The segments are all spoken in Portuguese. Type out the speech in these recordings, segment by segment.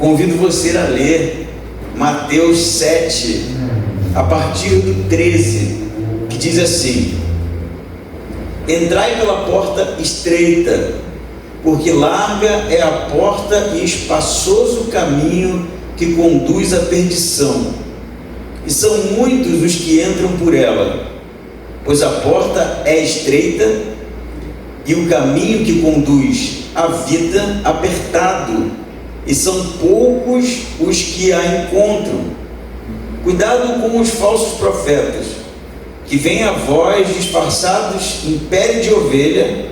convido você a ler Mateus 7, a partir do 13, que diz assim: entrai pela porta estreita, porque larga é a porta e espaçoso o caminho que conduz à perdição, e são muitos os que entram por ela, pois a porta é estreita e o caminho que conduz à vida apertado, e são poucos os que a encontram. Cuidado com os falsos profetas, que vêm a vós disfarçados em pele de ovelha,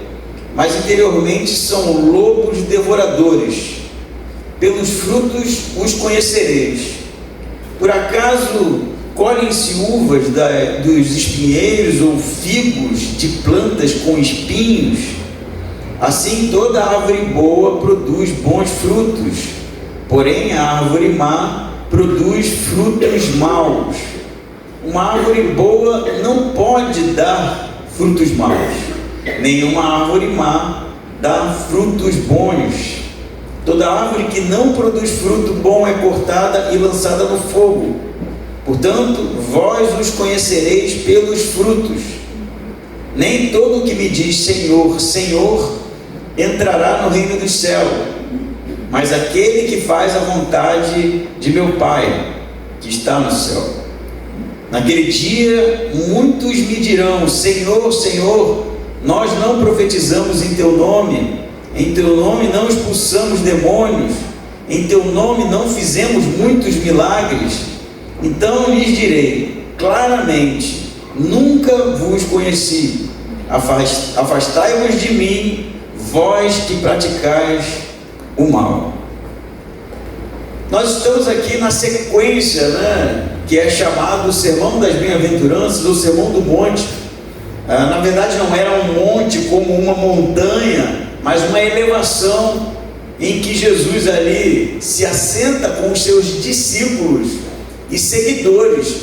mas interiormente são lobos devoradores. Pelos frutos os conhecereis. Por acaso colhem-se uvas dos espinheiros ou figos de plantas com espinhos? Assim toda árvore boa produz bons frutos, porém a árvore má produz frutos maus. Uma árvore boa não pode dar frutos maus, nenhuma árvore má dá frutos bons. Toda árvore que não produz fruto bom é cortada e lançada no fogo. Portanto, vós os conhecereis pelos frutos. Nem todo o que me diz Senhor, Senhor, entrará no reino do céu, mas aquele que faz a vontade de meu Pai, que está no céu. Naquele dia, muitos me dirão: Senhor, Senhor, nós não profetizamos em teu nome, em teu nome não expulsamos demônios, em teu nome não fizemos muitos milagres? Então lhes direi claramente: nunca vos conheci. Afastai-vos de mim, vós que praticais o mal. Nós estamos aqui na sequência, que é chamado o Sermão das Bem-aventuranças, ou Sermão do Monte. Na verdade não era um monte como uma montanha, mas uma elevação em que Jesus ali se assenta com os seus discípulos e seguidores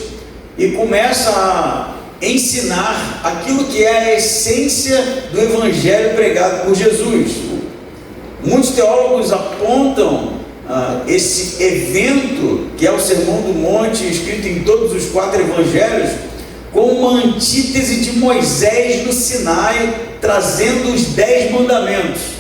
e começa a ensinar aquilo que é a essência do evangelho pregado por Jesus. Muitos teólogos apontam esse evento, que é o Sermão do Monte, escrito em todos os 4 evangelhos, como uma antítese de Moisés no Sinai, trazendo os 10 mandamentos.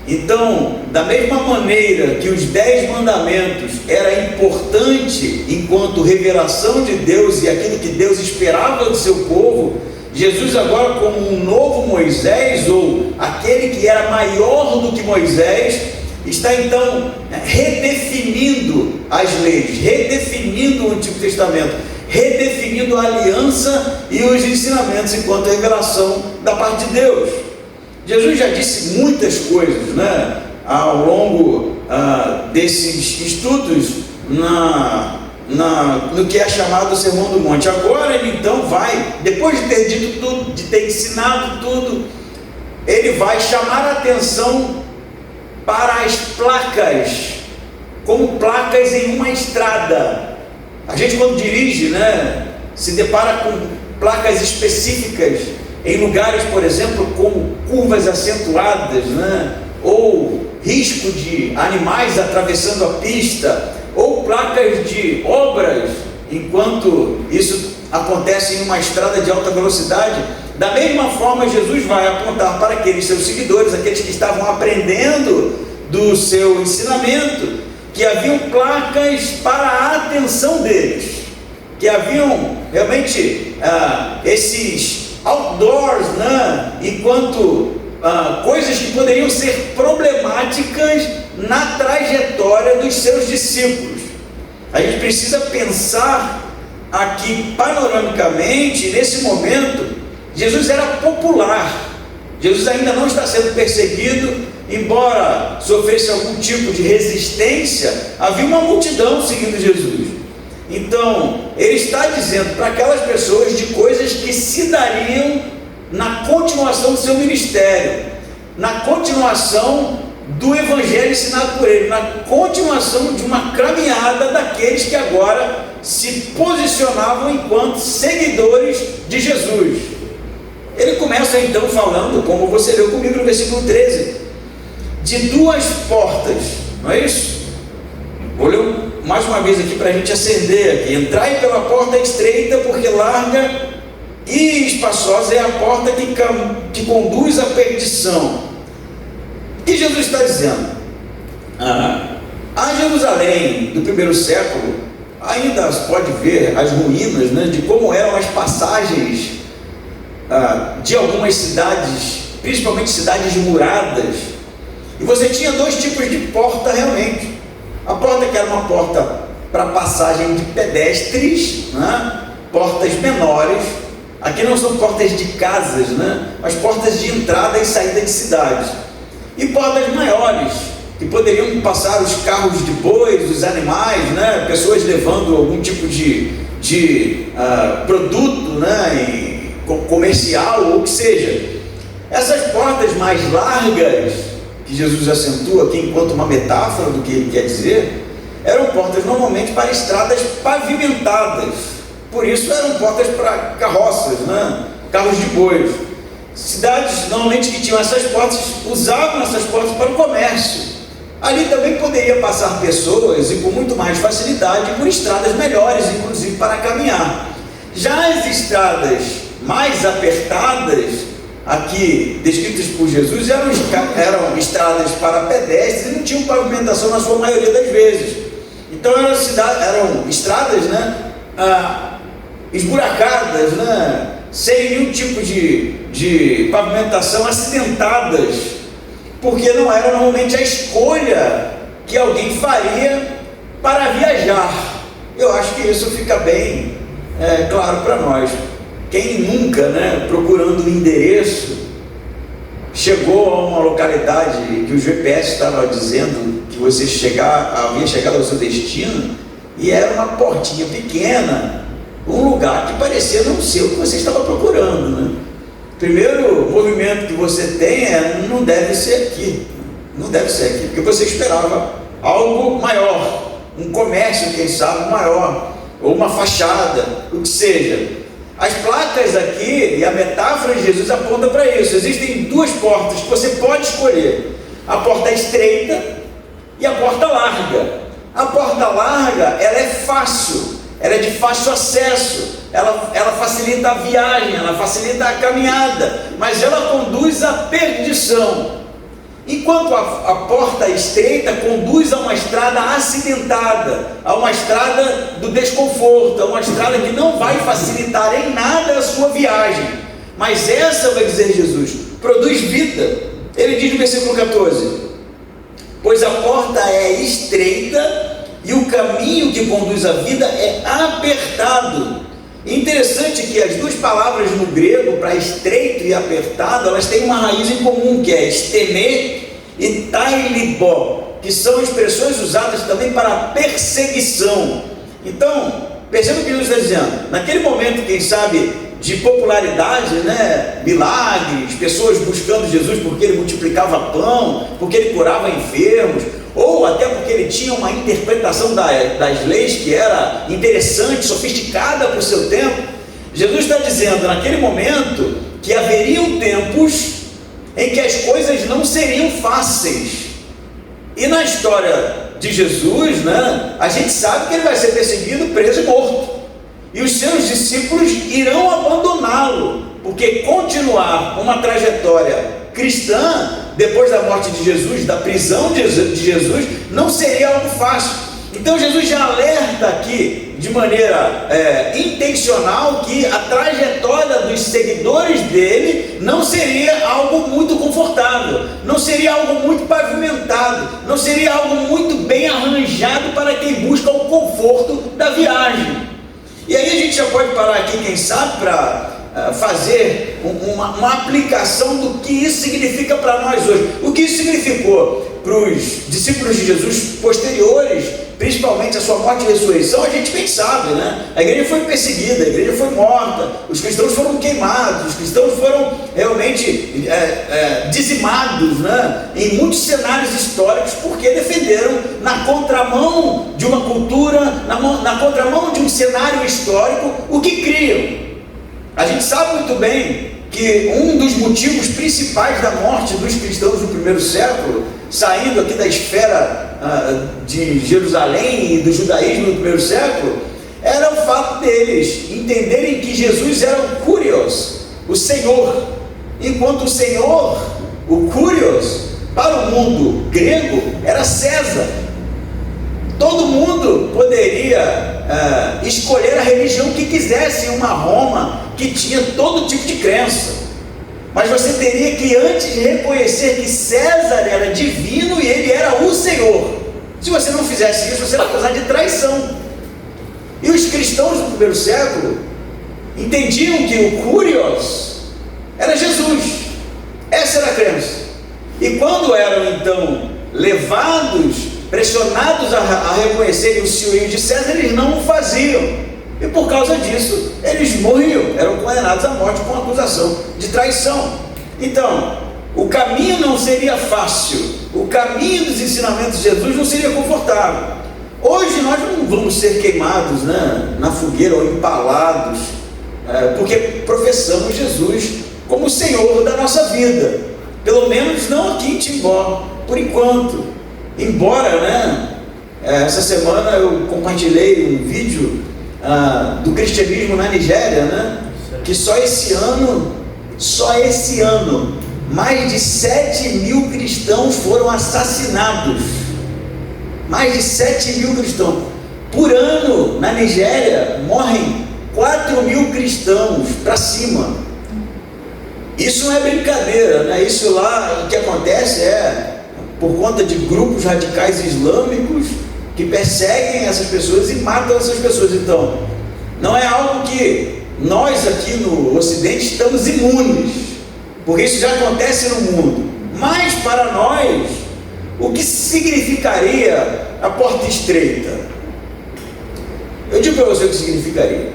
Então, da mesma maneira que os 10 mandamentos era importante enquanto revelação de Deus e aquilo que Deus esperava do seu povo, Jesus agora, como um novo Moisés, ou aquele que era maior do que Moisés, está então redefinindo as leis, redefinindo o Antigo Testamento, redefinindo a aliança e os ensinamentos enquanto revelação da parte de Deus. Jesus já disse muitas coisas, ao longo desses estudos no que é chamado o Sermão do Monte. Agora ele então vai, depois de ter dito tudo, de ter ensinado tudo, ele vai chamar a atenção para as placas, como placas em uma estrada. A gente, quando dirige, se depara com placas específicas em lugares, por exemplo, como curvas acentuadas, ou risco de animais atravessando a pista, ou placas de obras, enquanto isso acontece em uma estrada de alta velocidade. Da mesma forma, Jesus vai apontar para aqueles seus seguidores, aqueles que estavam aprendendo do seu ensinamento, que haviam placas para a atenção deles, que haviam realmente esses outdoors, enquanto coisas que poderiam ser problemáticas na trajetória dos seus discípulos. A gente precisa pensar aqui panoramicamente. Nesse momento, Jesus era popular, Jesus ainda não está sendo perseguido, embora sofresse algum tipo de resistência, havia uma multidão seguindo Jesus. Então, ele está dizendo para aquelas pessoas de coisas que se dariam na continuação do seu ministério, na continuação do evangelho ensinado por ele, na continuação de uma caminhada daqueles que agora se posicionavam enquanto seguidores de Jesus. Ele começa então falando, como você leu comigo no versículo 13, de 2 portas, não é isso? Vou ler mais uma vez aqui para a gente acender aqui. Entrai pela porta estreita, porque larga e espaçosa é a porta que conduz à perdição. O que Jesus está dizendo? A Jerusalém do primeiro século, ainda se pode ver as ruínas, né, de como eram as passagens de algumas cidades, principalmente cidades muradas. E você tinha dois tipos de porta realmente. A porta que era uma porta para passagem de pedestres, né? Portas menores. Aqui não são portas de casas, né? Mas portas de entrada e saída de cidades. E portas maiores, que poderiam passar os carros de bois, os animais, né? Pessoas levando algum tipo de produto, né? Comercial ou o que seja. Essas portas mais largas, que Jesus acentua aqui enquanto uma metáfora do que ele quer dizer, eram portas normalmente para estradas pavimentadas. Por isso eram portas para carroças, né? Carros de bois. Cidades normalmente que tinham essas portas usavam essas portas para o comércio. Ali também poderia passar pessoas e com muito mais facilidade por estradas melhores, inclusive para caminhar. Já as estradas mais apertadas, aqui descritas por Jesus, eram estradas para pedestres e não tinham pavimentação na sua maioria das vezes. Então eram estradas, né, esburacadas, né, sem nenhum tipo de pavimentação, acidentadas, porque não era normalmente a escolha que alguém faria para viajar. Eu acho que isso fica bem claro para nós. Quem nunca, né, procurando um endereço, chegou a uma localidade que o GPS estava dizendo que você havia chegado ao seu destino, e era uma portinha pequena, um lugar que parecia não ser o que você estava procurando, né? Primeiro movimento que você tem não deve ser aqui, porque você esperava algo maior, um comércio, quem sabe, maior, ou uma fachada, o que seja. As placas aqui e a metáfora de Jesus aponta para isso. Existem duas portas que você pode escolher: a porta estreita e a porta larga. A porta larga, ela é fácil, ela é de fácil acesso, ela facilita a viagem, ela facilita a caminhada, mas ela conduz à perdição. Enquanto a porta estreita conduz a uma estrada acidentada, a uma estrada do desconforto, a uma estrada que não vai facilitar em nada a sua viagem. Mas essa, vai dizer Jesus, produz vida. Ele diz no versículo 14: pois a porta é estreita e o caminho que conduz à vida é apertado. Interessante que as duas palavras no grego para estreito e apertado, elas têm uma raiz em comum, que é esteme e tailibó, que são expressões usadas também para perseguição. Então, perceba o que Jesus está dizendo. Naquele momento, quem sabe, de popularidade, né? Milagres, pessoas buscando Jesus porque ele multiplicava pão, porque ele curava enfermos, ou até porque ele tinha uma interpretação das leis que era interessante, sofisticada para o seu tempo. Jesus está dizendo naquele momento que haveriam tempos em que as coisas não seriam fáceis. E na história de Jesus, né, a gente sabe que ele vai ser perseguido, preso e morto. E os seus discípulos irão abandoná-lo, porque continuar uma trajetória cristã depois da morte de Jesus, da prisão de Jesus, não seria algo fácil. Então Jesus já alerta aqui de maneira intencional que a trajetória dos seguidores dele não seria algo muito confortável, não seria algo muito pavimentado, não seria algo muito bem arranjado para quem busca o conforto da viagem. E aí a gente já pode parar aqui, quem sabe, para fazer uma aplicação do que isso significa para nós hoje. O que isso significou para os discípulos de Jesus posteriores, principalmente a sua morte e ressurreição, a gente bem sabe, né? A igreja foi perseguida, a igreja foi morta, os cristãos foram queimados, os cristãos foram realmente dizimados, né? Em muitos cenários históricos, porque defenderam na contramão de uma cultura, na contramão de um cenário histórico, o que criam. A gente sabe muito bem que um dos motivos principais da morte dos cristãos do primeiro século, saindo aqui da esfera de Jerusalém e do judaísmo do primeiro século, era o fato deles entenderem que Jesus era o Kurios, o Senhor, enquanto o Senhor, o Kurios, para o mundo grego, era César. Todo mundo poderia escolher a religião que quisesse em uma Roma que tinha todo tipo de crença, mas você teria que antes reconhecer que César era divino e ele era o Senhor. Se você não fizesse isso, você era acusado de traição. E os cristãos do primeiro século entendiam que o Kurios era Jesus, essa era a crença. E quando eram então levados, pressionados a reconhecerem o senhorio de César, eles não o faziam, e por causa disso eles morriam, eram condenados à morte com acusação de traição. Então o caminho não seria fácil, o caminho dos ensinamentos de Jesus não seria confortável. Hoje nós não vamos ser queimados, né, na fogueira ou empalados, porque professamos Jesus como o Senhor da nossa vida, pelo menos não aqui em Timbó, por enquanto. Embora, né, essa semana eu compartilhei um vídeo do cristianismo na Nigéria, né, que só esse ano, mais de 7.000 cristãos foram assassinados. Mais de 7.000 cristãos. Por ano, na Nigéria, morrem 4.000 cristãos para cima. Isso não é brincadeira, né? Isso lá, o que acontece por conta de grupos radicais islâmicos que perseguem essas pessoas e matam essas pessoas. Então, não é algo que nós aqui no Ocidente estamos imunes, porque isso já acontece no mundo. Mas para nós, o que significaria a porta estreita? Eu digo para você o que significaria.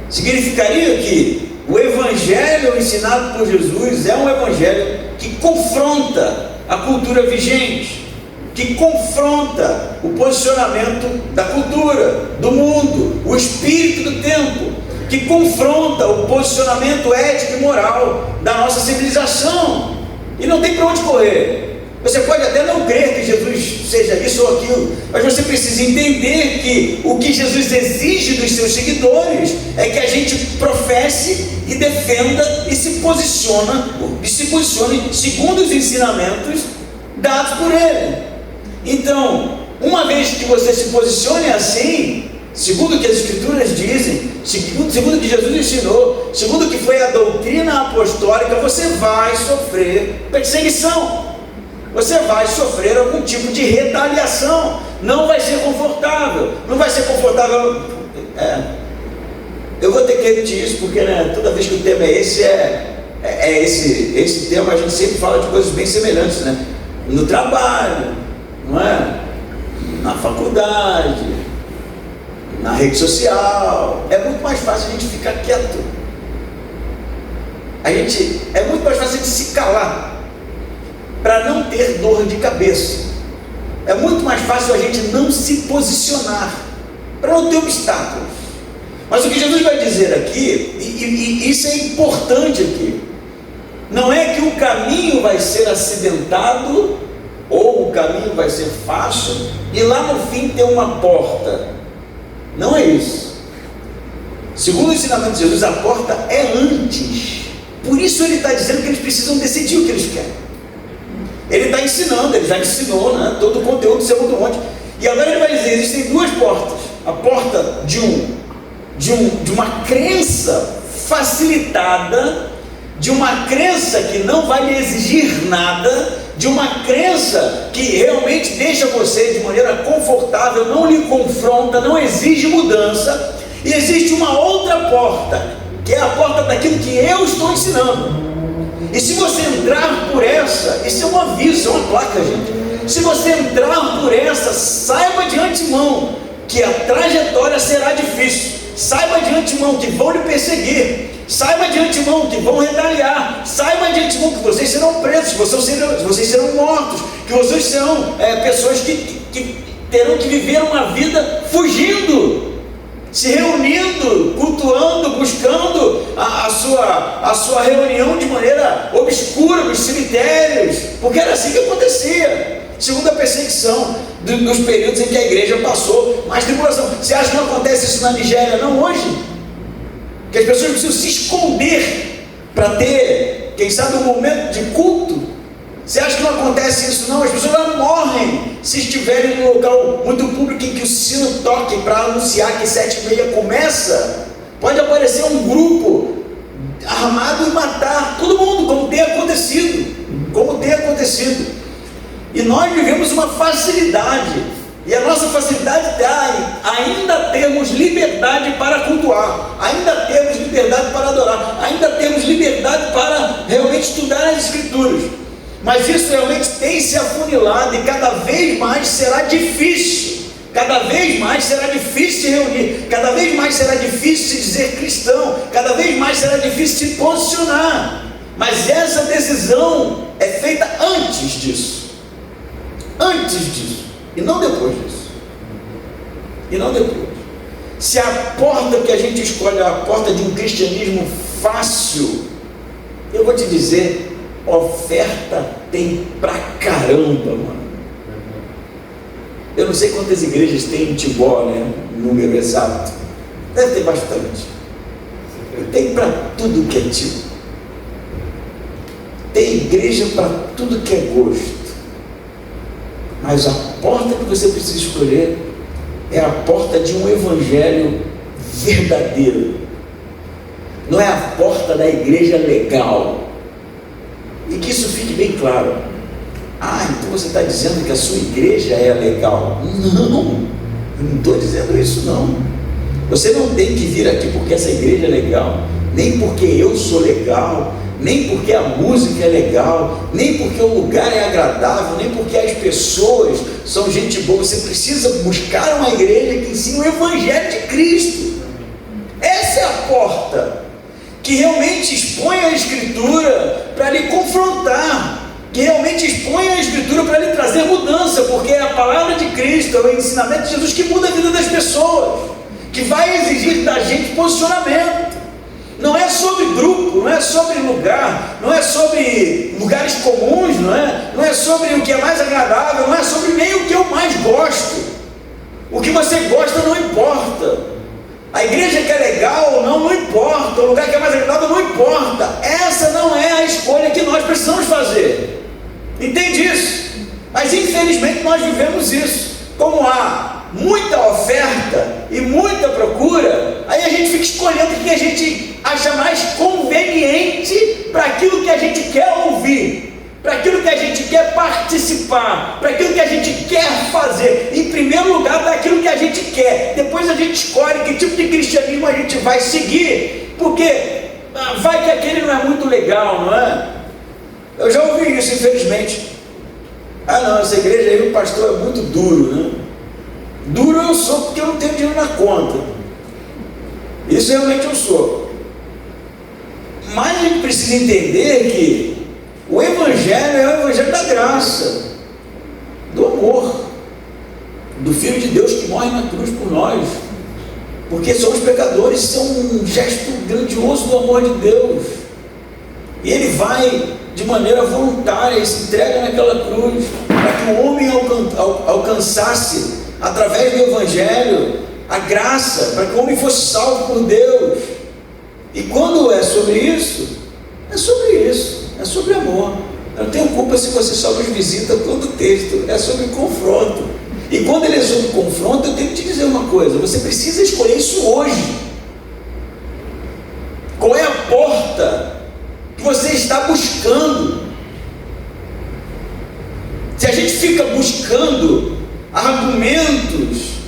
Significaria que o evangelho ensinado por Jesus é um evangelho que confronta a cultura vigente, que confronta o posicionamento da cultura, do mundo, o espírito do tempo, que confronta o posicionamento ético e moral da nossa civilização. E não tem para onde correr. Você pode até não crer que Jesus seja isso ou aquilo, mas você precisa entender que o que Jesus exige dos seus seguidores é que a gente professe e defenda e se posicione segundo os ensinamentos dados por Ele. Então, uma vez que você se posicione assim, segundo o que as Escrituras dizem, segundo o que Jesus ensinou, segundo o que foi a doutrina apostólica, você vai sofrer perseguição. Você vai sofrer algum tipo de retaliação. Não vai ser confortável. Não vai ser confortável. Eu vou ter que repetir isso, porque, né, toda vez que o tema é esse, esse tema, a gente sempre fala de coisas bem semelhantes, né? No trabalho, não é? Na faculdade, na rede social. É muito mais fácil a gente ficar quieto. É muito mais fácil a gente se calar, para não ter dor de cabeça. É muito mais fácil a gente não se posicionar, para não ter obstáculos. Mas o que Jesus vai dizer aqui, e isso é importante aqui, não é que o caminho vai ser acidentado, ou o caminho vai ser fácil, e lá no fim tem uma porta. Não é isso. Segundo o ensinamento de Jesus, a porta é antes. Por isso ele está dizendo que eles precisam decidir o que eles querem. Ele está ensinando, ele já ensinou, né, todo o conteúdo do Sermão do Monte. E agora ele vai dizer, existem duas portas. A porta de uma crença facilitada, de uma crença que não vai lhe exigir nada, de uma crença que realmente deixa você de maneira confortável, não lhe confronta, não exige mudança. E existe uma outra porta, que é a porta daquilo que eu estou ensinando. E se você entrar por essa, isso é um aviso, isso é uma placa, gente. Se você entrar por essa, saiba de antemão que a trajetória será difícil. Saiba de antemão que vão lhe perseguir. Saiba de antemão que vão retaliar. Saiba de antemão que vocês serão presos, que vocês serão mortos, que vocês serão pessoas que terão que viver uma vida fugindo. se reunindo, cultuando, buscando a sua reunião de maneira obscura nos cemitérios, porque era assim que acontecia, segundo a perseguição dos períodos em que a igreja passou mais tribulação. Você acha que não acontece isso na Nigéria, não, hoje? Que as pessoas precisam se esconder para ter, quem sabe, um momento de culto? Você acha que não acontece isso, não? As pessoas morrem se estiverem num local muito público em que o sino toque para anunciar que 7h30 começa. Pode aparecer um grupo armado e matar todo mundo, como tem acontecido. E nós vivemos uma facilidade, e a nossa facilidade está ainda termos liberdade para cultuar, ainda termos liberdade para adorar, ainda temos liberdade para realmente estudar as Escrituras. Mas isso realmente tem se afunilado e cada vez mais será difícil. Cada vez mais será difícil se reunir. Cada vez mais será difícil se dizer cristão. Cada vez mais será difícil se posicionar. Mas essa decisão é feita antes disso. Antes disso. E não depois disso. Se a porta que a gente escolhe é a porta de um cristianismo fácil, eu vou te dizer, oferta tem pra caramba, mano. Eu não sei quantas igrejas tem em Tibó, né? Número exato. Deve ter bastante. Tem para tudo que é tipo. Tem igreja para tudo que é gosto. Mas a porta que você precisa escolher é a porta de um evangelho verdadeiro. Não é a porta da igreja legal. E que isso fique bem claro. Então você está dizendo que a sua igreja é legal? Não, eu não estou dizendo isso não. Você não tem que vir aqui porque essa igreja é legal, nem porque eu sou legal, nem porque a música é legal, nem porque o lugar é agradável, nem porque as pessoas são gente boa. Você precisa buscar uma igreja que ensina o evangelho de Cristo. Essa é a porta que realmente expõe a Escritura para lhe confrontar, que realmente expõe a Escritura para lhe trazer mudança, porque é a palavra de Cristo, é o ensinamento de Jesus que muda a vida das pessoas, que vai exigir da gente posicionamento. Não é sobre grupo, não é sobre lugar, não é sobre lugares comuns, não é sobre o que é mais agradável, não é sobre nem o que eu mais gosto. O que você gosta não importa. A igreja que é legal ou não importa, o lugar que é mais agradável não importa. Essa não é a escolha que nós precisamos fazer. Entende isso? Mas infelizmente nós vivemos isso. Como há muita oferta e muita procura, aí a gente fica escolhendo o que a gente acha mais conveniente para aquilo que a gente quer ouvir, para aquilo que a gente quer participar, para aquilo que a gente quer fazer. Em primeiro lugar, para aquilo que a gente quer. Depois a gente escolhe que tipo de cristianismo a gente vai seguir, porque vai que aquele não é muito legal, não é? Eu já ouvi isso, infelizmente. Não, essa igreja aí o pastor é muito duro, né? Duro eu sou porque eu não tenho dinheiro na conta. Isso realmente eu sou. Mas a gente precisa entender que o evangelho é o evangelho da graça, do amor, do Filho de Deus que morre na cruz por nós, porque somos pecadores. Isso é um gesto grandioso do amor de Deus, e Ele vai de maneira voluntária e se entrega naquela cruz, para que o homem alcançasse, através do evangelho, a graça, para que o homem fosse salvo por Deus. E quando é sobre isso, é sobre amor. Eu não tenho culpa se você só nos visita quando o texto é sobre confronto. E quando ele é sobre confronto, eu tenho que te dizer uma coisa: você precisa escolher isso hoje. Qual é a porta que você está buscando? Se a gente fica buscando argumentos,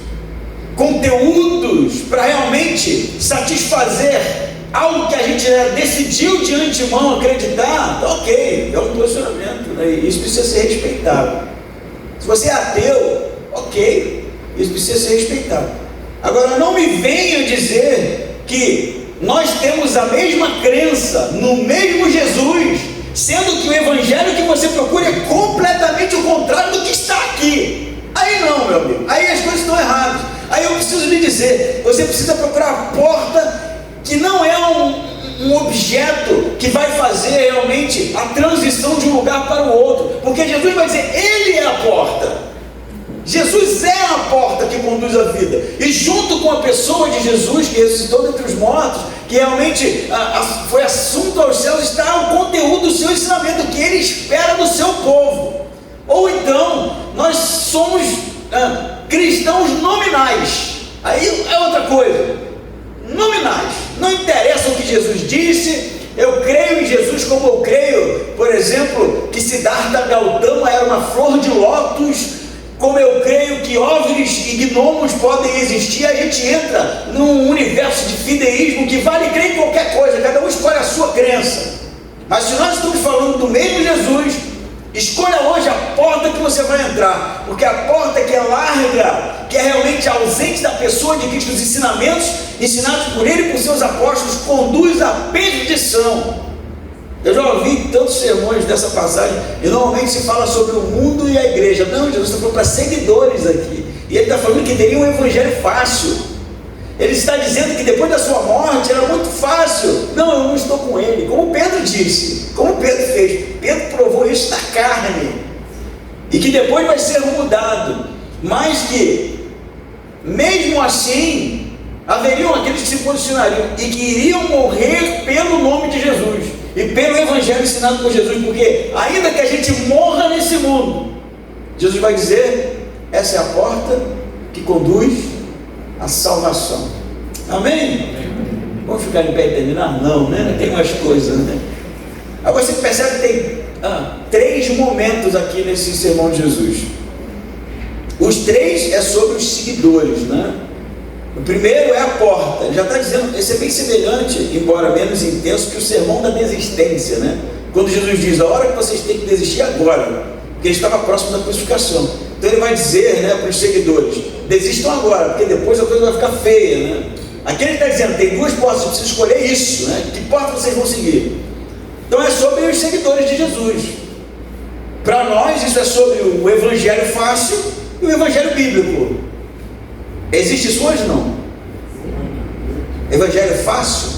conteúdos para realmente satisfazer algo que a gente já decidiu de antemão acreditar, tá ok, é um posicionamento, né? Isso precisa ser respeitado. Se você é ateu, ok, isso precisa ser respeitado. Agora, não me venha dizer que nós temos a mesma crença no mesmo Jesus, sendo que o evangelho que você procura é completamente o contrário do que está aqui. Aí não, meu amigo, aí as coisas estão erradas. Aí eu preciso lhe dizer dizer, você precisa procurar a porta que não é um objeto que vai fazer realmente a transição de um lugar para o outro, porque Jesus vai dizer, Ele é a porta. Jesus é a porta que conduz a vida, e junto com a pessoa de Jesus que ressuscitou dentre os mortos, que realmente foi assunto aos céus, está o conteúdo do seu ensinamento, que Ele espera do seu povo. Ou então, nós somos cristãos nominais, aí é outra coisa, nominais, não interessa o que Jesus disse. Eu creio em Jesus como eu creio, por exemplo, que Siddhartha Gautama era uma flor de lótus, como eu creio que OVNIs e gnomos podem existir. A gente entra num universo de fideísmo que vale crer em qualquer coisa, cada um escolhe a sua crença. Mas se nós estamos falando do mesmo Jesus, escolha hoje a porta que você vai entrar, porque a porta que é larga, que é realmente ausente da pessoa de Cristo, os ensinamentos ensinados por Ele e por seus apóstolos, conduz à perdição. Eu já ouvi tantos sermões dessa passagem, e normalmente se fala sobre o mundo e a igreja. Não, Jesus está falando para seguidores aqui, e Ele está falando que teria um evangelho fácil. Ele está dizendo que depois da sua morte era muito fácil. Não, eu não estou com Ele, como Pedro disse, como Pedro fez. Pedro provou isso na carne, e que depois vai ser mudado, mas que mesmo assim haveriam aqueles que se posicionariam e que iriam morrer pelo nome de Jesus e pelo evangelho ensinado por Jesus, porque ainda que a gente morra nesse mundo, Jesus vai dizer, essa é a porta que conduz à salvação. Amém? Vamos ficar em pé e terminar? Não, né? Tem umas coisas, né? Agora você percebe que tem 3 momentos aqui nesse sermão de Jesus. Os 3 é sobre os seguidores, né? O primeiro é a porta. Ele já está dizendo, esse é bem semelhante, embora menos intenso, que o sermão da desistência, né? Quando Jesus diz, a hora que vocês têm que desistir agora, porque ele estava próximo da crucificação. Então ele vai dizer, né, para os seguidores, desistam agora, porque depois a coisa vai ficar feia, né? Aqui ele está dizendo, tem 2 portas, você precisa escolher isso, né? Que porta vocês vão seguir? Então é sobre os seguidores de Jesus. Para nós isso é sobre o evangelho fácil e o evangelho bíblico. Existe isso hoje? Não. Evangelho fácil?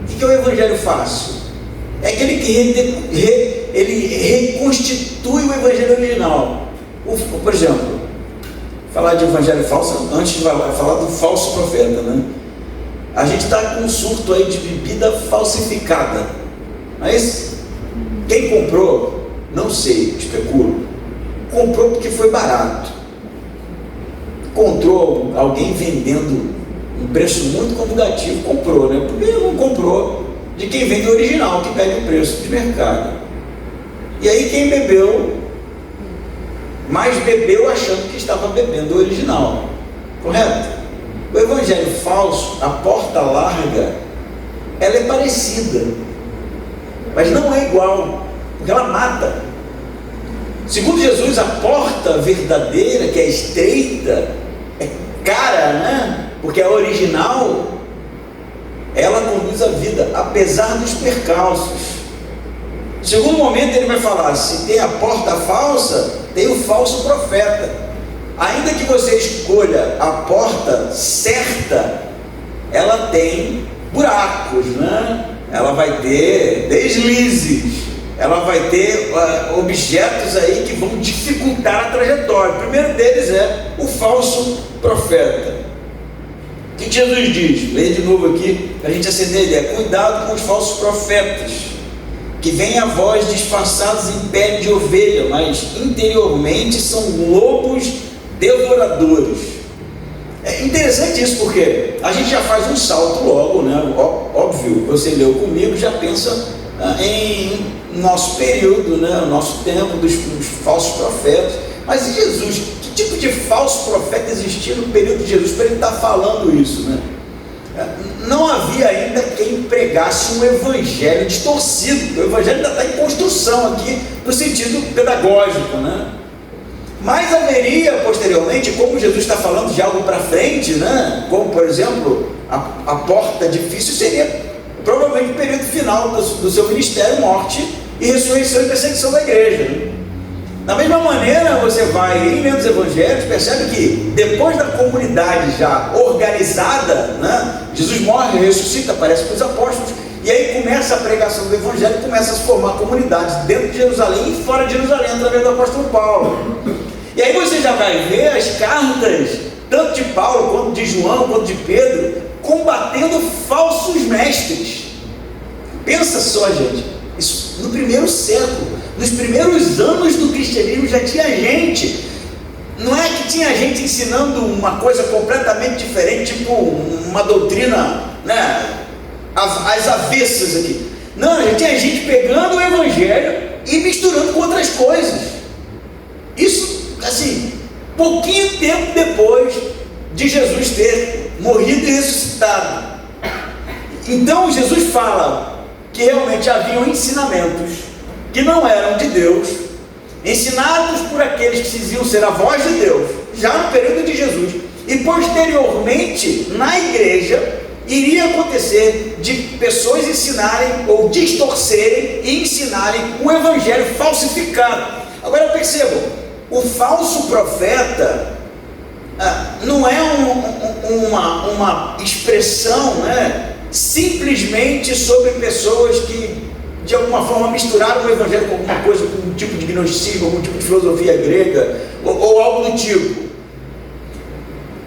O que é o evangelho fácil? É aquele que ele reconstitui o evangelho original. Por exemplo, falar de evangelho falso, antes de falar do falso profeta, né? A gente está com um surto aí de bebida falsificada. Mas quem comprou, não sei, especulo, comprou porque foi barato. Encontrou alguém vendendo um preço muito convidativo, comprou, né? Porque ele não comprou de quem vende o original, que pega o preço de mercado. E aí quem bebeu, mas bebeu achando que estava bebendo o original, correto? O evangelho falso, a porta larga, ela é parecida, mas não é igual, porque ela mata. Segundo Jesus, a porta verdadeira, que é estreita, é cara, né? Porque a original, ela conduz a vida, apesar dos percalços. No segundo momento ele vai falar, se tem a porta falsa, tem o falso profeta. Ainda que você escolha a porta certa, ela tem buracos, né? Ela vai ter deslizes, ela vai ter objetos aí que vão dificultar a trajetória. O primeiro deles é o falso profeta. O que Jesus diz? Leia de novo aqui, para a gente acender a ideia. Cuidado com os falsos profetas, que vêm a voz disfarçados em pele de ovelha, mas interiormente são lobos devoradores. É interessante isso, porque a gente já faz um salto logo, né? Óbvio, você leu comigo, já pensa em nosso período, né? O nosso tempo dos falsos profetas. Mas e Jesus? Que tipo de falso profeta existia no período de Jesus para ele estar falando isso, né? Não havia ainda quem pregasse um evangelho distorcido. O evangelho ainda está em construção aqui, no sentido pedagógico, né? Mas haveria posteriormente, como Jesus está falando de algo para frente, né? Como por exemplo, a porta difícil seria provavelmente o período final do seu ministério, morte e ressurreição e perseguição da igreja, né? Da mesma maneira, você vai em lendo os evangelhos, percebe que depois da comunidade já organizada, né, Jesus morre, ressuscita, aparece para os apóstolos, e aí começa a pregação do evangelho, começa a se formar comunidades dentro de Jerusalém e fora de Jerusalém, através do apóstolo Paulo. E aí você já vai ver as cartas, tanto de Paulo, quanto de João, quanto de Pedro, combatendo falsos mestres. Pensa só, gente, isso no primeiro século, nos primeiros anos do cristianismo já tinha gente. Não é que tinha gente ensinando uma coisa completamente diferente, tipo uma doutrina, né, às avessas aqui. Não, já tinha gente pegando o evangelho e misturando com outras coisas. Isso, assim, pouquinho tempo depois de Jesus ter morrido e ressuscitado. Então Jesus fala que realmente haviam ensinamentos que não eram de Deus, ensinados por aqueles que se diziam ser a voz de Deus, já no período de Jesus, e posteriormente na igreja iria acontecer de pessoas ensinarem ou distorcerem e ensinarem um evangelho falsificado. Agora percebam, o falso profeta não é uma expressão, né, simplesmente sobre pessoas que de alguma forma misturaram o evangelho com alguma coisa, com um tipo de gnosticismo, algum tipo de filosofia grega, ou algo do tipo.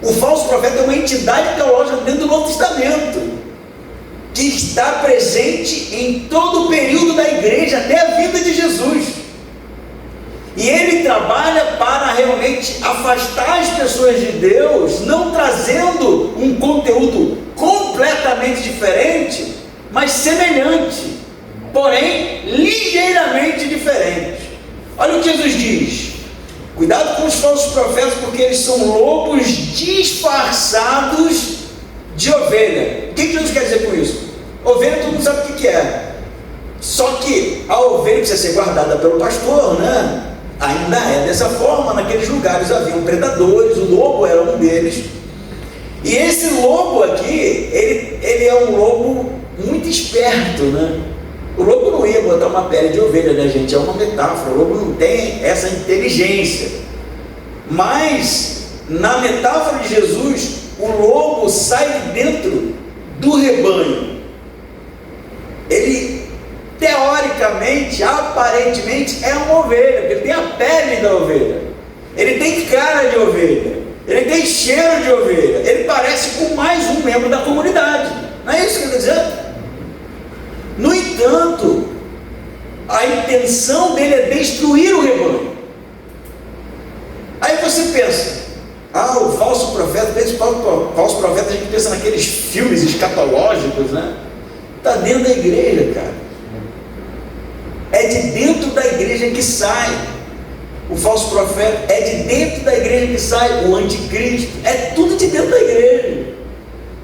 O falso profeta é uma entidade teológica dentro do Novo Testamento, que está presente em todo o período da igreja, até a vinda de Jesus. E ele trabalha para realmente afastar as pessoas de Deus, não trazendo um conteúdo completamente diferente, mas semelhante, porém ligeiramente diferente. Olha o que Jesus diz: cuidado com os falsos profetas, porque eles são lobos disfarçados de ovelha. O que Jesus quer dizer com isso? Ovelha todo mundo sabe o que é, só que a ovelha precisa ser guardada pelo pastor, né? Ainda é dessa forma. Naqueles lugares haviam predadores, o lobo era um deles, e esse lobo aqui, ele é um lobo muito esperto, né? O lobo não ia botar uma pele de ovelha, né, gente? É uma metáfora. O lobo não tem essa inteligência. Mas, na metáfora de Jesus, o lobo sai de dentro do rebanho. Ele, teoricamente, aparentemente, é uma ovelha, porque ele tem a pele da ovelha. Ele tem cara de ovelha. Ele tem cheiro de ovelha. Ele parece com mais um membro da comunidade. Não é isso que eu estou dizendo? No entanto, a intenção dele é destruir o rebanho. Aí você pensa, o falso profeta, falso profeta, a gente pensa naqueles filmes escatológicos, né? Está dentro da igreja, cara. É de dentro da igreja que sai o falso profeta, é de dentro da igreja que sai o anticristo, é tudo de dentro da igreja.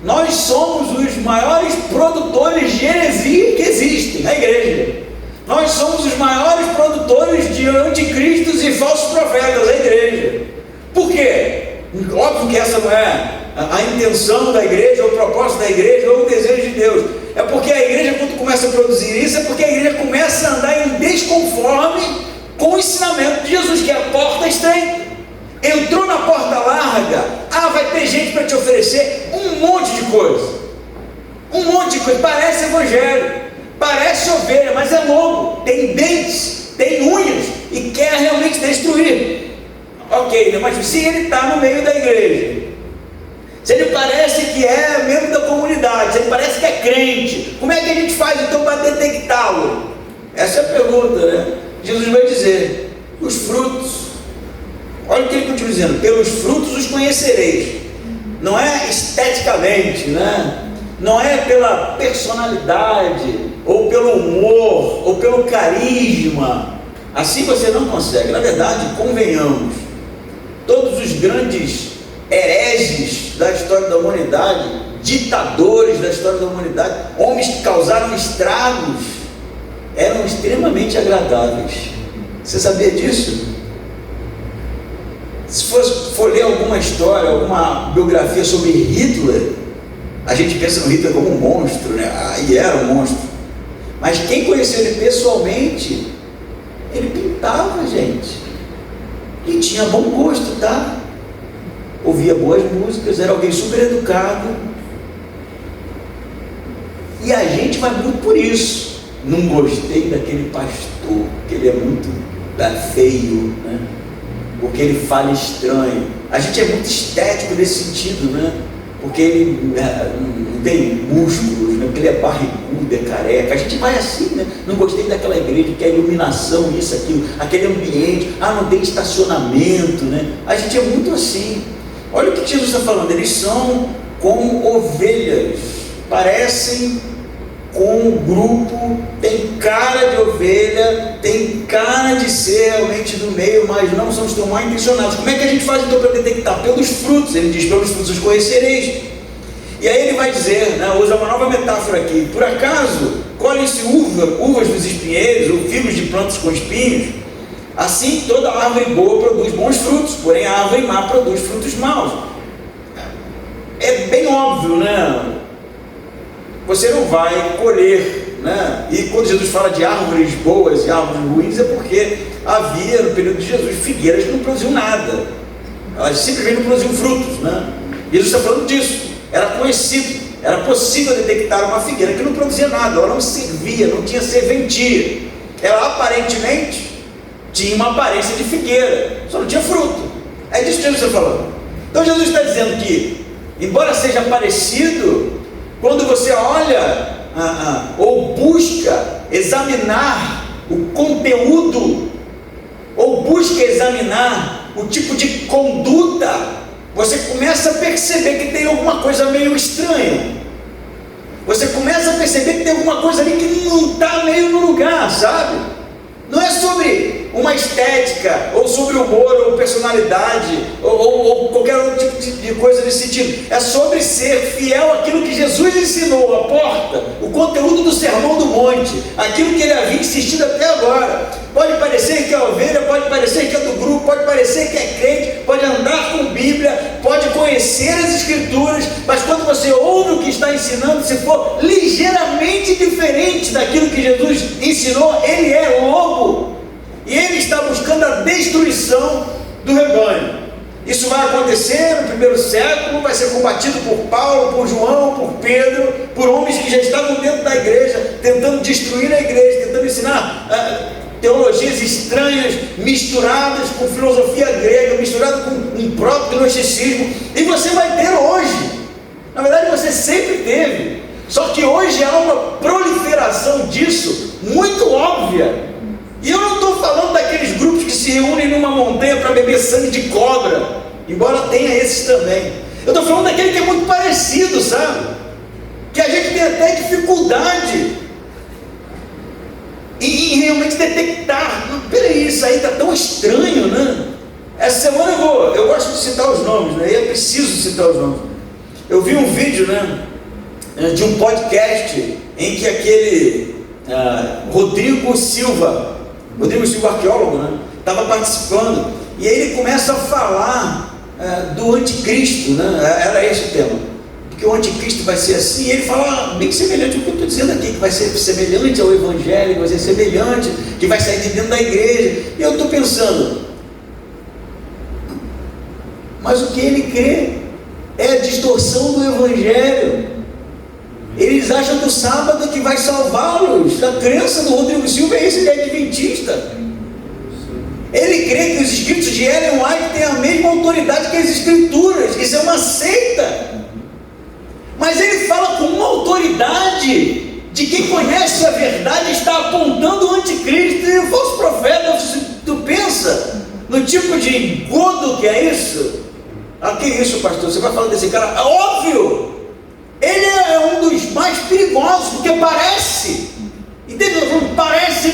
Nós somos os maiores produtores de heresia que existem na igreja. Nós somos os maiores produtores de anticristos e falsos profetas na igreja. Por quê? Óbvio que essa não é a intenção da igreja, ou o propósito da igreja, ou o desejo de Deus. É porque a igreja, quando começa a produzir isso, é porque a igreja começa a andar em desconforme com o ensinamento de Jesus, que é a porta estreita. Entrou na porta larga, vai ter gente para te oferecer um monte de coisa. Um monte de coisa, parece evangelho, parece ovelha, mas é lobo, tem dentes, tem unhas e quer realmente destruir. Ok, mas se ele está no meio da igreja, se ele parece que é membro da comunidade, se ele parece que é crente, como é que a gente faz então para detectá-lo? Essa é a pergunta, né? Jesus vai dizer: os frutos. Olha o que ele continua dizendo: pelos frutos os conhecereis. Não é esteticamente, né? Não é pela personalidade, ou pelo humor, ou pelo carisma. Assim você não consegue. Na verdade, convenhamos, todos os grandes hereges da história da humanidade, ditadores da história da humanidade, homens que causaram estragos, eram extremamente agradáveis. Você sabia disso? Se for ler alguma história, alguma biografia sobre Hitler, a gente pensa no Hitler como um monstro, né? E era um monstro. Mas quem conheceu ele pessoalmente, ele pintava, gente. E tinha bom gosto, tá? Ouvia boas músicas, era alguém super educado. E a gente vai muito por isso. Não gostei daquele pastor, que ele é muito feio, né? Porque ele fala estranho. A gente é muito estético nesse sentido, né? Porque ele não tem músculos, né? Porque ele é barrigudo, é careca. A gente vai assim, né? Não gostei daquela igreja, que a iluminação, isso, aquilo, aquele ambiente, não tem estacionamento, né? A gente é muito assim. Olha o que Jesus está falando, eles são como ovelhas, parecem com um grupo, tem cara de ovelha, tem cara de ser realmente do meio, mas não são tão mal intencionados. Como é que a gente faz então para detectar? Pelos frutos. Ele diz: pelos frutos os conhecereis. E aí ele vai dizer, né, usa uma nova metáfora aqui: por acaso colhem-se uvas dos espinheiros, ou figos de plantas com espinhos? Assim toda árvore boa produz bons frutos, porém a árvore má produz frutos maus. É bem óbvio, né? Você não vai colher, né? E quando Jesus fala de árvores boas e árvores ruins, é porque havia no período de Jesus figueiras que não produziam nada, elas simplesmente não produziam frutos, né? Jesus está falando disso. Era conhecido, era possível detectar uma figueira que não produzia nada, ela não servia, não tinha serventia, ela aparentemente tinha uma aparência de figueira, só não tinha fruto. É disso que Jesus está falando. Então Jesus está dizendo que, embora seja parecido, quando você olha ou busca examinar o conteúdo, ou busca examinar o tipo de conduta, você começa a perceber que tem alguma coisa meio estranha. Você começa a perceber que tem alguma coisa ali que não está meio no lugar, sabe? Não é sobre uma estética, ou sobre humor, ou personalidade, ou qualquer outro tipo de coisa nesse sentido. É sobre ser fiel àquilo que Jesus ensinou, a porta, o conteúdo do Sermão do Monte, aquilo que ele havia insistido até agora. Pode parecer que é ovelha, pode parecer que é do grupo, pode parecer que é crente, pode andar com Bíblia, pode conhecer as Escrituras, mas quando você ouve o que está ensinando, se for ligeiramente diferente daquilo que Jesus ensinou, ele é lobo, e ele está buscando a destruição do rebanho. Isso vai acontecer no primeiro século, vai ser combatido por Paulo, por João, por Pedro, por homens que já estavam dentro da igreja, tentando destruir a igreja, tentando ensinar teologias estranhas, misturadas com filosofia grega, misturadas com um próprio gnosticismo. E você vai ter hoje, na verdade você sempre teve, só que hoje há uma proliferação disso muito óbvia. E eu não estou falando daqueles grupos que se reúnem numa montanha para beber sangue de cobra, embora tenha esses também. Eu estou falando daquele que é muito parecido, sabe? Que a gente tem até dificuldade em realmente detectar. Peraí, isso aí está tão estranho, né? Essa semana eu gosto de citar os nomes, né? E é preciso citar os nomes. Eu vi um vídeo, né, de um podcast em que aquele Rodrigo Silva, arqueólogo, né, estava participando, e aí ele começa a falar do anticristo, né? Era esse o tema, porque o anticristo vai ser assim, e ele fala bem semelhante ao que eu estou dizendo aqui, que vai ser semelhante ao evangelho, vai ser semelhante, que vai sair de dentro da igreja. E eu estou pensando, mas o que ele crê é a distorção do evangelho. Eles acham que o sábado que vai salvá-los. A crença do Rodrigo Silva é esse, ele é adventista. Ele crê que os escritos de Ellen White têm a mesma autoridade que as escrituras. Isso é uma seita. Mas ele fala com uma autoridade de quem conhece a verdade, está apontando o anticristo e o falso profeta. Tu pensa no tipo de engodo que é isso? Que isso, pastor? Você vai falar desse cara? Óbvio! Ele é um dos mais perigosos, porque parece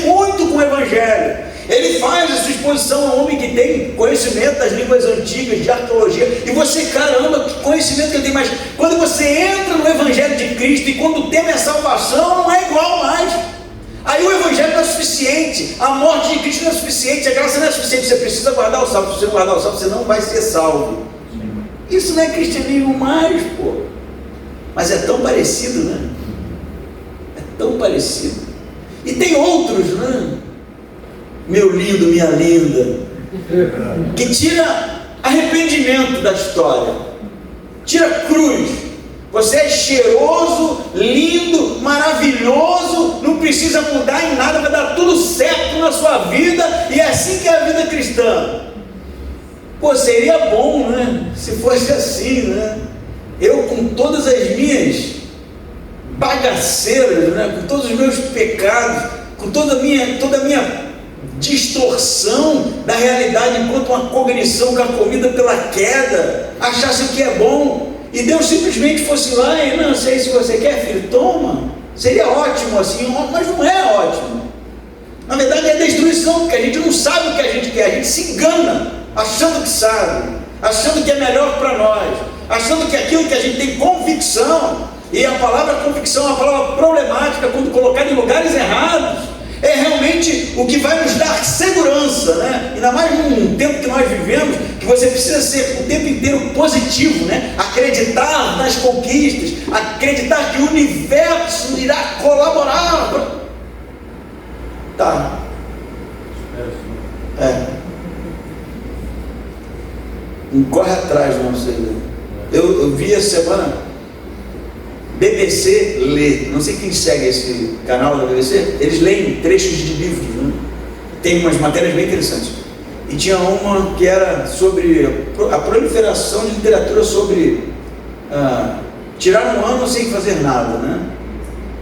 muito com o evangelho. Ele faz a sua exposição a um homem que tem conhecimento das línguas antigas, de arqueologia, e você, caramba, que conhecimento que ele tem. Mas quando você entra no evangelho de Cristo, e quando o tema é salvação, não é igual mais. Aí o evangelho não é suficiente, a morte de Cristo não é suficiente, a graça não é suficiente, você precisa guardar o salvo. Se você não guardar o salvo, você não vai ser salvo. Isso não é cristianismo mais, pô. Mas é tão parecido, né? É tão parecido. E tem outros, né? Meu lindo, minha linda, que tira arrependimento da história, tira cruz. Você é cheiroso, lindo, maravilhoso, não precisa mudar em nada, vai dar tudo certo na sua vida, e é assim que é a vida cristã. Pô, seria bom, né? Se fosse assim, né? Eu, com todas as minhas bagaceiras, né? Com todos os meus pecados, com toda a minha distorção da realidade enquanto uma cognição carcomida pela queda, achasse o que é bom, e Deus simplesmente fosse lá e, não sei se você quer, filho, toma. Seria ótimo assim, mas não é ótimo. Na verdade é destruição, porque a gente não sabe o que a gente quer, a gente se engana, achando que sabe, achando que é melhor para nós, achando que aquilo que a gente tem convicção, e a palavra convicção é uma palavra problemática quando colocada em lugares errados, é realmente o que vai nos dar segurança, né? Ainda mais num tempo que nós vivemos, que você precisa ser o tempo inteiro positivo, né? Acreditar nas conquistas, acreditar que o universo irá colaborar. Tá. Não corre atrás, não sei. Eu vi essa semana BBC lê, não sei quem segue esse canal da BBC, eles leem trechos de livros, né? Tem umas matérias bem interessantes, e tinha uma que era sobre a proliferação de literatura sobre tirar um ano sem fazer nada, né?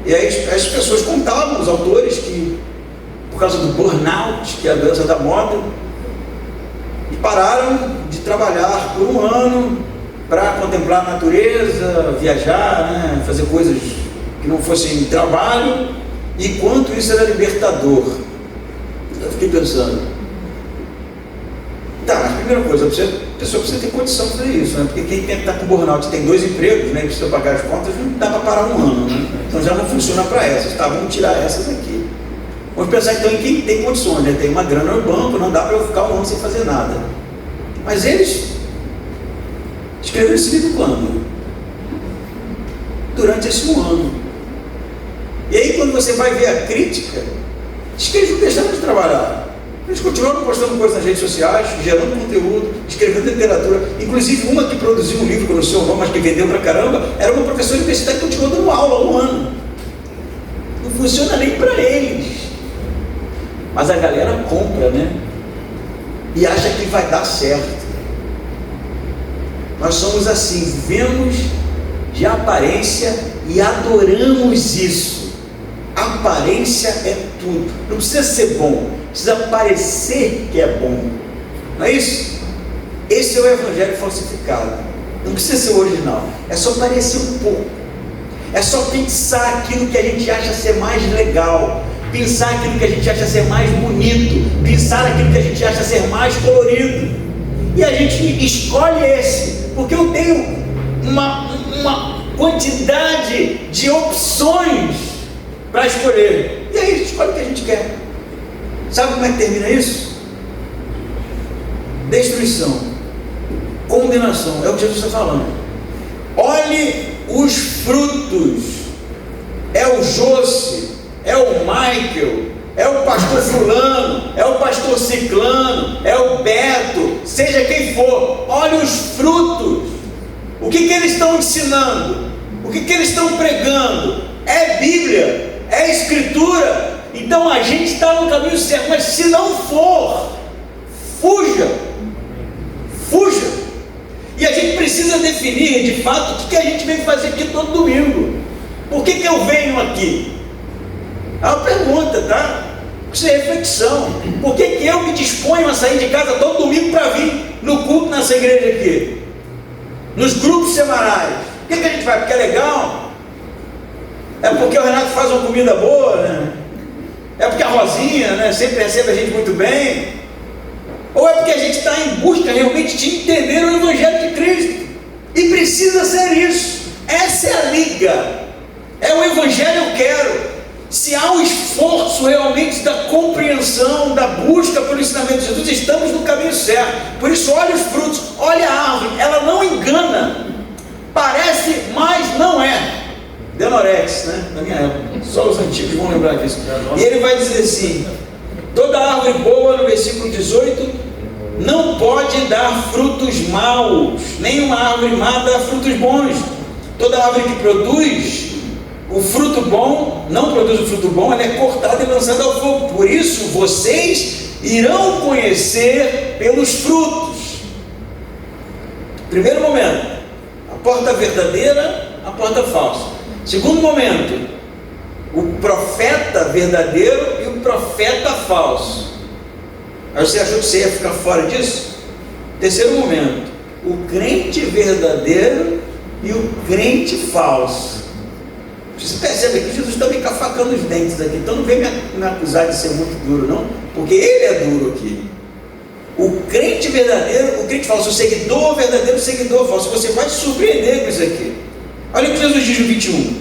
E aí as pessoas contavam, os autores, que por causa do burnout, que é a doença da moda, pararam de trabalhar por um ano para contemplar a natureza, viajar, né, fazer coisas que não fossem trabalho, e quanto isso era libertador. Eu fiquei pensando, tá, mas primeira coisa, a pessoa precisa ter condição de fazer isso, né? Porque quem tem que estar com burnout tem 2 empregos, né, e precisa pagar as contas, não dá para parar um ano, né? Então já não funciona para essas, tá? Vamos tirar essas aqui. Vamos pensar então em quem tem condições, né? Tem uma grana no banco, não dá para eu ficar um ano sem fazer nada. Mas eles escreveram esse livro quando? Durante esse um ano. E aí quando você vai ver a crítica, diz que eles não deixaram de trabalhar. Eles continuaram postando coisas nas redes sociais, gerando conteúdo, escrevendo literatura. Inclusive uma que produziu um livro, que eu não sei o nome, mas que vendeu pra caramba, era uma professora universitária que continuou dando aula um ano. Não funciona nem para eles. Mas a galera compra, né? E acha que vai dar certo. Nós somos assim, vivemos de aparência e adoramos isso. Aparência é tudo. Não precisa ser bom, precisa parecer que é bom. Não é isso? Esse é o evangelho falsificado. Não precisa ser original, é só parecer um pouco. É só pensar aquilo que a gente acha ser mais legal, pensar aquilo que a gente acha ser mais bonito, pensar aquilo que a gente acha ser mais colorido. E a gente escolhe esse, porque eu tenho uma quantidade de opções para escolher. E aí a gente escolhe o que a gente quer. Sabe como é que termina isso? Destruição, condenação, é o que Jesus está falando. Olhe os frutos. É o Josse, é o Michael, é o pastor fulano, é o pastor ciclano, é o Beto, seja quem for, olhe os frutos. O que eles estão ensinando? O que eles estão pregando? É Bíblia, é Escritura. Então a gente está no caminho certo, mas se não for, fuja. E a gente precisa definir de fato o que a gente vem fazer aqui todo domingo. Por que eu venho aqui? É uma pergunta, tá? Isso é reflexão. Por que eu me disponho a sair de casa todo domingo para vir no culto nessa igreja aqui? Nos grupos semanais. Por que a gente vai? Porque é legal? É porque o Renato faz uma comida boa, né? É porque a Rosinha, né, sempre recebe a gente muito bem? Ou é porque a gente está em busca realmente de entender o Evangelho de Cristo? E precisa ser isso. Essa é a liga. É o Evangelho eu quero. Se há um esforço realmente da compreensão, da busca pelo ensinamento de Jesus, estamos no caminho certo. Por isso, olha os frutos, olha a árvore, ela não engana. Parece, mas não é. Denorex, né? Na minha época, só os antigos vão lembrar disso. E ele vai dizer assim: toda árvore boa, no versículo 18, não pode dar frutos maus, nenhuma árvore má dá frutos bons. Toda árvore que produz o fruto bom, não produz o fruto bom, ela é cortada e lançada ao fogo. Por isso vocês irão conhecer pelos frutos. Primeiro momento, a porta verdadeira, a porta falsa. Segundo momento, o profeta verdadeiro e o profeta falso. Aí você achou que você ia ficar fora disso? Terceiro momento, o crente verdadeiro e o crente falso. Você percebe que Jesus está me cafacando os dentes aqui, então não vem me acusar de ser muito duro, não, porque ele é duro aqui. O crente verdadeiro, o crente falso, o seguidor verdadeiro, o seguidor falso. Você vai se surpreender com isso aqui. Olha o que Jesus diz no 21.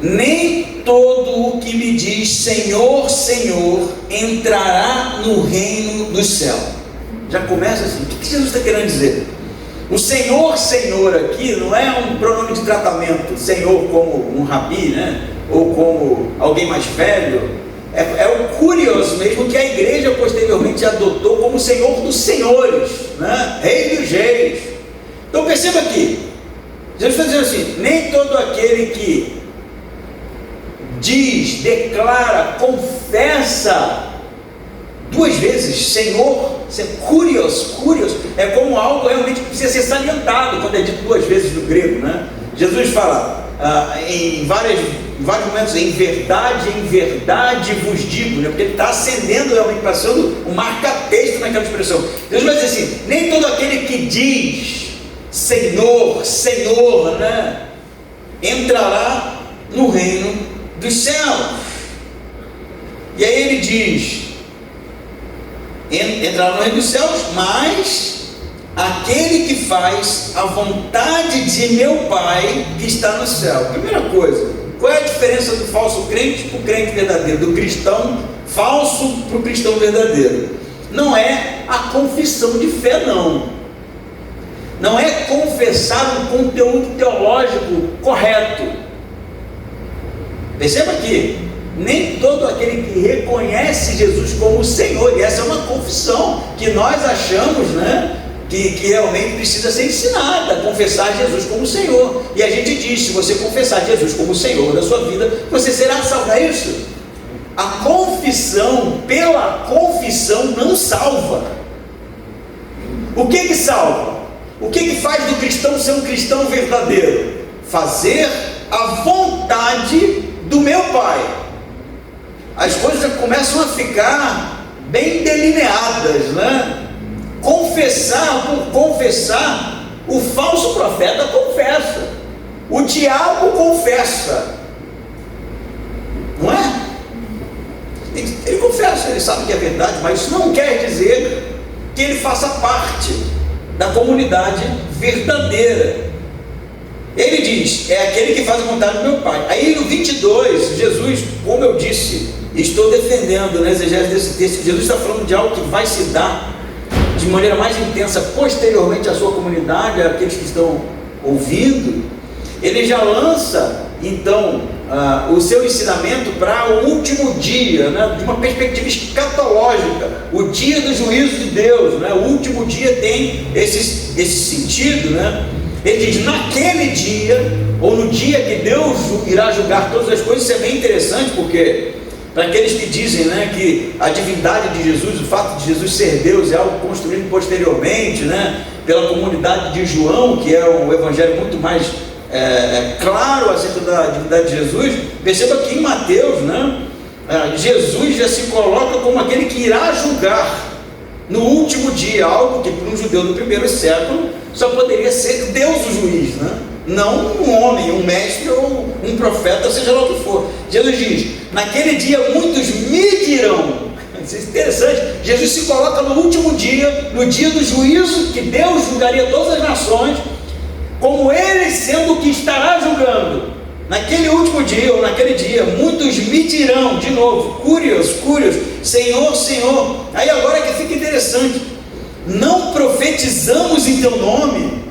Nem todo o que me diz Senhor, Senhor, entrará no reino do céu. Já começa assim. O que Jesus está querendo dizer? O Senhor, Senhor aqui não é um pronome de tratamento, Senhor como um rabi, né? Ou como alguém mais velho. É o Curios mesmo, que a igreja posteriormente adotou como Senhor dos Senhores, né? Rei dos Reis. Então perceba aqui, Jesus está dizendo assim: nem todo aquele que diz, declara, confessa duas vezes Senhor, Curios, é como algo realmente que precisa ser salientado quando é dito duas vezes no grego, né? Jesus fala em vários momentos, em verdade vos digo, né? Porque ele está acendendo, realmente passando um marca-texto naquela expressão. Jesus vai dizer assim: nem todo aquele que diz Senhor, Senhor, né, entrará no reino dos céus. E aí ele diz: entrará no reino dos céus, mas aquele que faz a vontade de meu Pai que está no céu. Primeira coisa, qual é a diferença do falso crente para o crente verdadeiro, do cristão falso para o cristão verdadeiro? Não é a confissão de fé, não é confessar um conteúdo teológico correto. Perceba aqui, nem todo aquele que reconhece Jesus como o Senhor, e essa é uma confissão que nós achamos, né, que realmente precisa ser ensinada, confessar Jesus como Senhor. E a gente diz: se você confessar Jesus como Senhor da sua vida, você será salvo. É isso? A confissão pela confissão não salva. O que salva? O que faz do cristão ser um cristão verdadeiro? Fazer a vontade do meu Pai. As coisas começam a ficar bem delineadas, né? Confessar por confessar, o falso profeta confessa, o diabo confessa, não é? Ele confessa, ele sabe que é verdade, mas isso não quer dizer que ele faça parte da comunidade verdadeira. Ele diz: é aquele que faz a vontade do meu Pai. Aí no 22, Jesus, como eu disse, estou defendendo, né, exegese desse texto, Jesus está falando de algo que vai se dar de maneira mais intensa posteriormente à sua comunidade, àqueles que estão ouvindo. Ele já lança então o seu ensinamento para o último dia, né, de uma perspectiva escatológica, o dia do juízo de Deus, né? O último dia tem esse sentido, né? Ele diz: naquele dia, ou no dia que Deus irá julgar todas as coisas. Isso é bem interessante, porque para aqueles que dizem, né, que a divindade de Jesus, o fato de Jesus ser Deus, é algo construído posteriormente, né, pela comunidade de João, que é um evangelho muito mais claro acerca da divindade de Jesus. Perceba que em Mateus, né, Jesus já se coloca como aquele que irá julgar no último dia, algo que para um judeu do primeiro século só poderia ser Deus o juiz, né? Não um homem, um mestre ou um profeta, seja lá o que for. Jesus diz: naquele dia muitos me dirão. Isso é interessante. Jesus se coloca no último dia, no dia do juízo, que Deus julgaria todas as nações, como ele sendo o que estará julgando. Naquele último dia, ou naquele dia, muitos me dirão, de novo, Curios, Senhor, Senhor. Aí agora que fica interessante: não profetizamos em teu nome?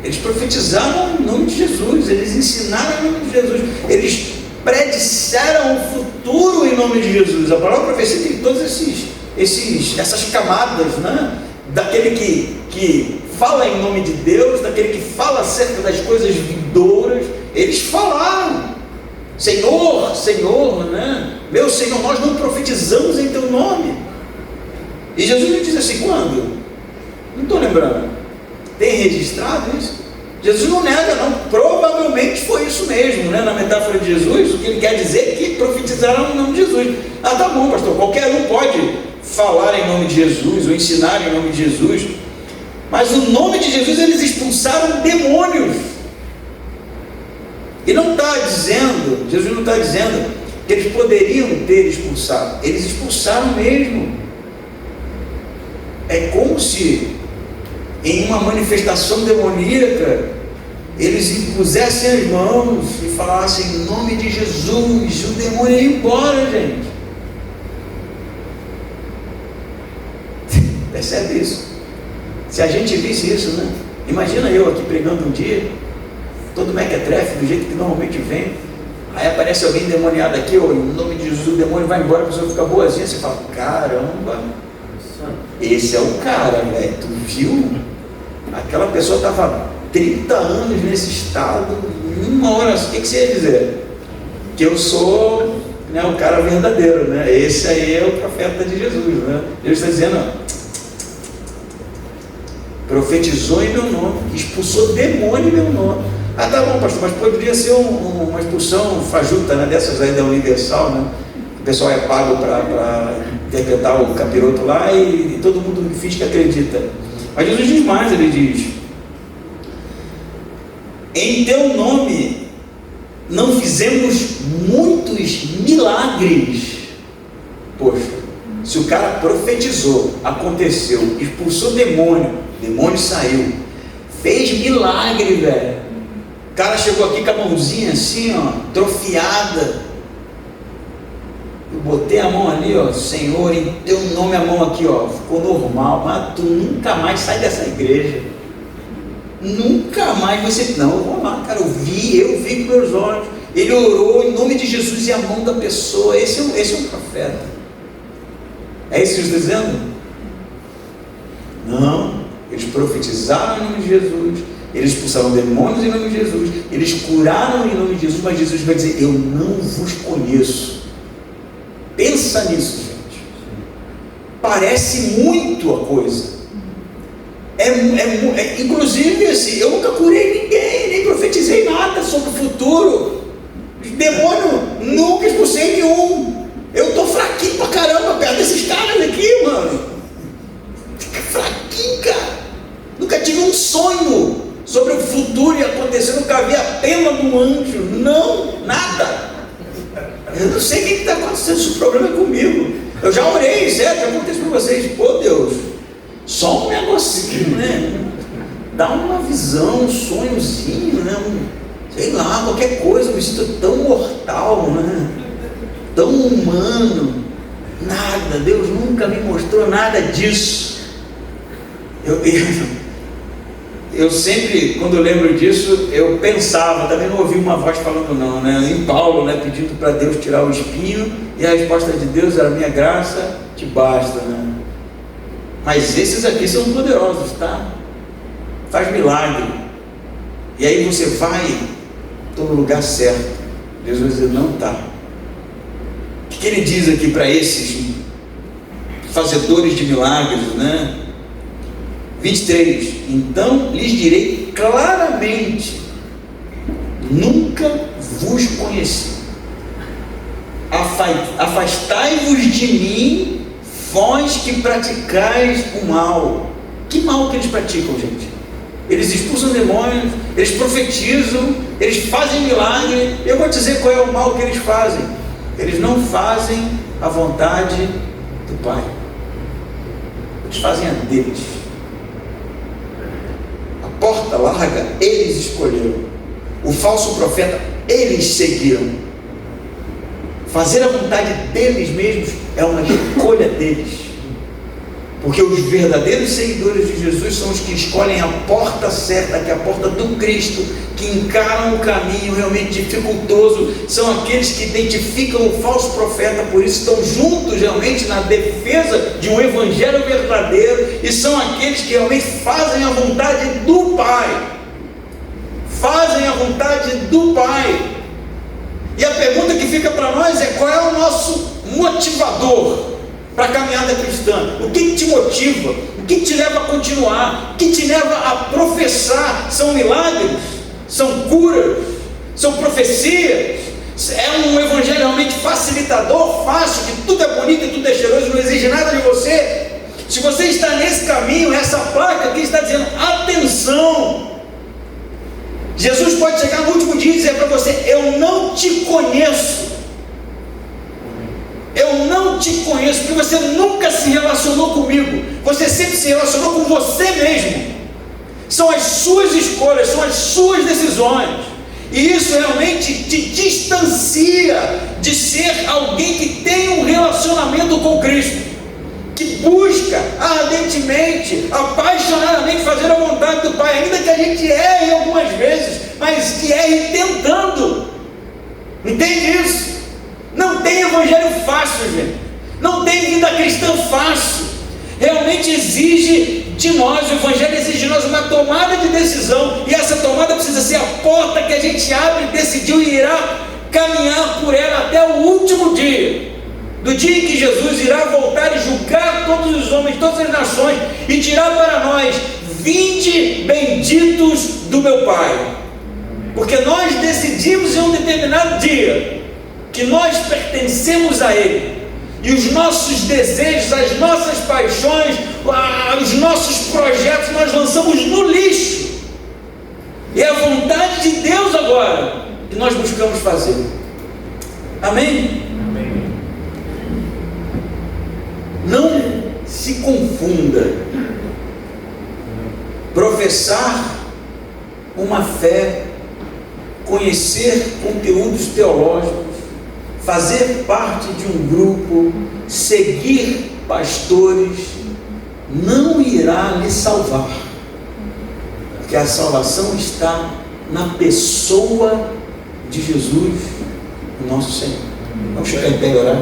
Eles profetizaram em nome de Jesus, eles ensinaram em nome de Jesus, eles predisseram o futuro em nome de Jesus. A palavra profecia tem todos esses essas camadas, né? Daquele que fala em nome de Deus, daquele que fala acerca das coisas vindouras. Eles falaram: Senhor, Senhor, né? Meu Senhor, nós não profetizamos em teu nome. E Jesus me diz assim: quando? Não estou lembrando. Tem registrado isso? Jesus não nega, não. Provavelmente foi isso mesmo, né? Na metáfora de Jesus, o que ele quer dizer é que profetizaram em nome de Jesus. Ah, tá bom, pastor, qualquer um pode falar em nome de Jesus ou ensinar em nome de Jesus, mas o nome de Jesus eles expulsaram demônios. E não está dizendo, Jesus não está dizendo que eles poderiam ter expulsado. Eles expulsaram mesmo. É como se em uma manifestação demoníaca eles impusessem as mãos e falassem em nome de Jesus, o demônio ia embora, gente. Percebe isso? Se a gente visse isso, né? Imagina eu aqui pregando um dia, todo mequetrefe, do jeito que normalmente vem, aí aparece alguém endemoniado aqui, ou em nome de Jesus, o demônio vai embora, a pessoa fica boazinha, você fala: caramba, esse é o cara, velho, tu viu? Aquela pessoa estava 30 anos nesse estado, em uma hora, o que você ia dizer? Que eu sou, né, o cara verdadeiro, né? Esse aí é o profeta de Jesus, né? Ele está dizendo: ó, profetizou em meu nome, expulsou demônio em meu nome. Ah, tá bom, pastor, mas poderia ser uma expulsão fajuta, né? Dessas aí da Universal, né? O pessoal é pago para interpretar o capiroto lá e todo mundo finge que acredita. Mas Jesus diz mais, ele diz: em teu nome não fizemos muitos milagres. Poxa, se o cara profetizou, aconteceu, expulsou demônio, demônio saiu, fez milagre, velho. O cara chegou aqui com a mãozinha assim, ó, trofiada. Eu botei a mão ali, ó, Senhor, em teu nome, a mão aqui, ó, ficou normal. Mas tu nunca mais sai dessa igreja. Nunca mais você. Não, eu vou lá, cara, eu vi com meus olhos. Ele orou em nome de Jesus e a mão da pessoa. Esse é um profeta. É isso que Jesus está dizendo? Não, eles profetizaram em nome de Jesus, eles expulsaram demônios em nome de Jesus, eles curaram em nome de Jesus, mas Jesus vai dizer: eu não vos conheço. Pensa nisso, gente. Parece muito a coisa. Inclusive assim, eu nunca curei ninguém, nem profetizei nada sobre o futuro. Demônio, nunca expulsei nenhum. Eu estou fraquinho pra caramba perto desses caras aqui, mano. Fraquinho, cara. Nunca tive um sonho sobre o futuro e acontecer, nunca vi a pena do anjo. Não, nada. Eu não sei o que está acontecendo, se o problema é comigo. Eu já orei, certo? Já aconteceu com vocês. Pô, Deus, só um negocinho, né? Dá uma visão, um sonhozinho, né? Sei lá, qualquer coisa. Eu me sinto tão mortal, né? Tão humano. Nada, Deus nunca me mostrou nada disso. Eu sempre, quando eu lembro disso, eu pensava, também não ouvi uma voz falando não, né? Em Paulo, né, pedindo para Deus tirar o espinho, e a resposta de Deus era: minha graça te basta, né? Mas esses aqui são poderosos, tá? Faz milagre. E aí você vai, estou no lugar certo. Deus vai dizer: não tá. O que ele diz aqui para esses fazedores de milagres, né? 23, então lhes direi claramente: nunca vos conheci. Afastai-vos de mim, vós que praticais o mal. Que mal que eles praticam, gente? Eles expulsam demônios, eles profetizam, eles fazem milagre. Eu vou dizer qual é o mal que eles fazem. Eles não fazem a vontade do Pai, eles fazem a deles. Porta larga, eles escolheram. O falso profeta, eles seguiram. Fazer a vontade deles mesmos é uma escolha deles. Porque os verdadeiros seguidores de Jesus são os que escolhem a porta certa, que é a porta do Cristo, que encaram o caminho realmente dificultoso, são aqueles que identificam o falso profeta, por isso estão juntos realmente na defesa de um evangelho verdadeiro, e são aqueles que realmente fazem a vontade do Pai. Fazem a vontade do Pai. E a pergunta que fica para nós é: qual é o nosso motivador para a caminhada cristã? O que te motiva? O que te leva a continuar? O que te leva a professar? São milagres? São curas? São profecias? É um evangelho realmente facilitador, fácil, que tudo é bonito e tudo é cheiroso, não exige nada de você? Se você está nesse caminho, essa placa aqui está dizendo: atenção! Jesus pode chegar no último dia e dizer para você: eu não te conheço. Eu não te conheço, porque você nunca se relacionou comigo. Você sempre se relacionou com você mesmo. São as suas escolhas, são as suas decisões. E isso realmente te distancia de ser alguém que tem um relacionamento com Cristo, que busca ardentemente, apaixonadamente fazer a vontade do Pai, ainda que a gente erre algumas vezes, mas que erre tentando. Entende isso? Não tem evangelho fácil, gente. Não tem vida cristã fácil. Realmente exige de nós, o evangelho exige de nós uma tomada de decisão, e essa tomada precisa ser a porta que a gente abre e decidiu e irá caminhar por ela até o último dia, do dia em que Jesus irá voltar e julgar todos os homens, todas as nações, e tirar para nós: vinde benditos do meu Pai. Porque nós decidimos em um determinado dia que nós pertencemos a Ele, e os nossos desejos, as nossas paixões, os nossos projetos nós lançamos no lixo. E é a vontade de Deus agora que nós buscamos fazer. Amém? Amém. Não se confunda. Professar uma fé, conhecer conteúdos teológicos, fazer parte de um grupo, seguir pastores, não irá lhe salvar, porque a salvação está na pessoa de Jesus, o nosso Senhor. Vamos ficar em pé e orar.